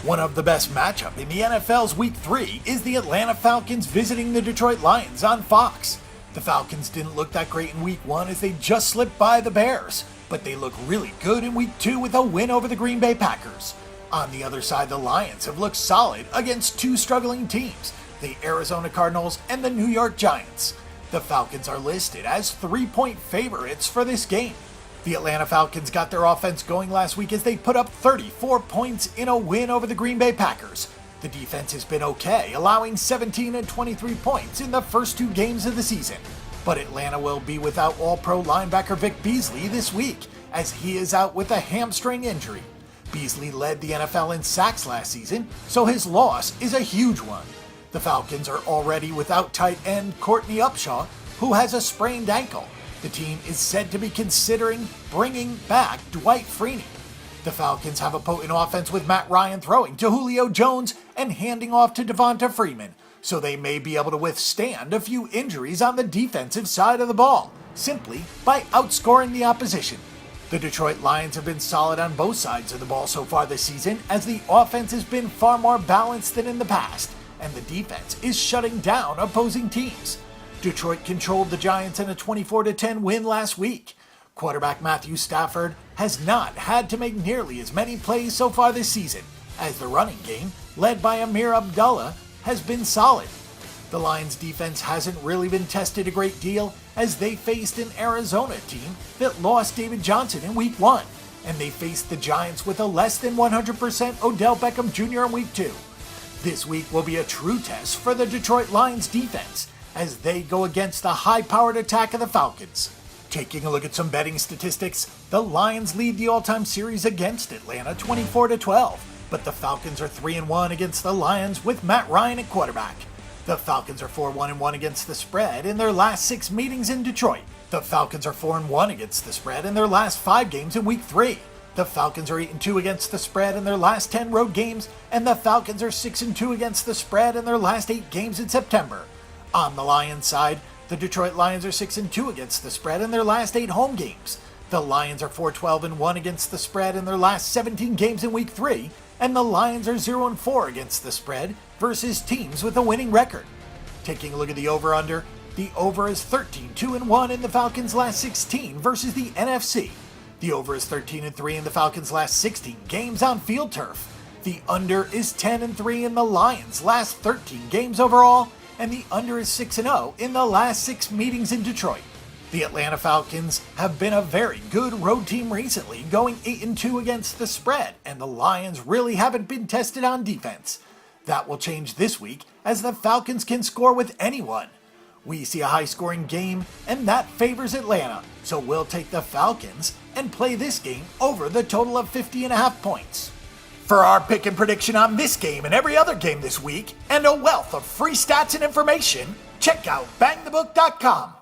One of the best matchup in the NFL's Week 3 is the Atlanta Falcons visiting the Detroit Lions on Fox. The Falcons didn't look that great in Week 1 as they just slipped by the Bears, but they look really good in Week 2 with a win over the Green Bay Packers. On the other side, the Lions have looked solid against two struggling teams, the Arizona Cardinals and the New York Giants. The Falcons are listed as 3-point favorites for this game. The Atlanta Falcons got their offense going last week as they put up 34 points in a win over the Green Bay Packers. The defense has been okay, allowing 17 and 23 points in the first two games of the season. But Atlanta will be without All-Pro linebacker Vic Beasley this week, as he is out with a hamstring injury. Beasley led the NFL in sacks last season, so his loss is a huge one. The Falcons are already without tight end Courtney Upshaw, who has a sprained ankle. The team is said to be considering bringing back Dwight Freeney. The Falcons have a potent offense with Matt Ryan throwing to Julio Jones and handing off to Devonta Freeman, so they may be able to withstand a few injuries on the defensive side of the ball, simply by outscoring the opposition. The Detroit Lions have been solid on both sides of the ball so far this season, as the offense has been far more balanced than in the past, and the defense is shutting down opposing teams. Detroit controlled the Giants in a 24-10 win last week. Quarterback Matthew Stafford has not had to make nearly as many plays so far this season, as the running game, led by Amir Abdullah, has been solid. The Lions' defense hasn't really been tested a great deal, as they faced an Arizona team that lost David Johnson in Week 1, and they faced the Giants with a less than 100% Odell Beckham Jr. in Week 2. This week will be a true test for the Detroit Lions defense, as they go against the high-powered attack of the Falcons. Taking a look at some betting statistics, the Lions lead the all-time series against Atlanta 24-12, but the Falcons are 3-1 against the Lions with Matt Ryan at quarterback. The Falcons are 4-1-1 against the spread in their last 6 meetings in Detroit. The Falcons are 4-1 against the spread in their last 5 games in Week 3. The Falcons are 8-2 against the spread in their last 10 road games, and the Falcons are 6-2 against the spread in their last 8 games in September. On the Lions side, the Detroit Lions are 6-2 against the spread in their last 8 home games. The Lions are 4-12-1 against the spread in their last 17 games in Week 3, and the Lions are 0-4 against the spread versus teams with a winning record. Taking a look at the over-under, the over is 13-2-1 in the Falcons' last 16 versus the NFC. The over is 13-3 in the Falcons' last 16 games on field turf. The under is 10-3 in the Lions' last 13 games overall, and the under is 6-0 in the last 6 meetings in Detroit. The Atlanta Falcons have been a very good road team recently, going 8-2 against the spread, and the Lions really haven't been tested on defense. That will change this week, as the Falcons can score with anyone. We see a high-scoring game, and that favors Atlanta, so we'll take the Falcons and play this game over the total of 50.5 points. For our pick and prediction on this game and every other game this week, and a wealth of free stats and information, check out bangthebook.com.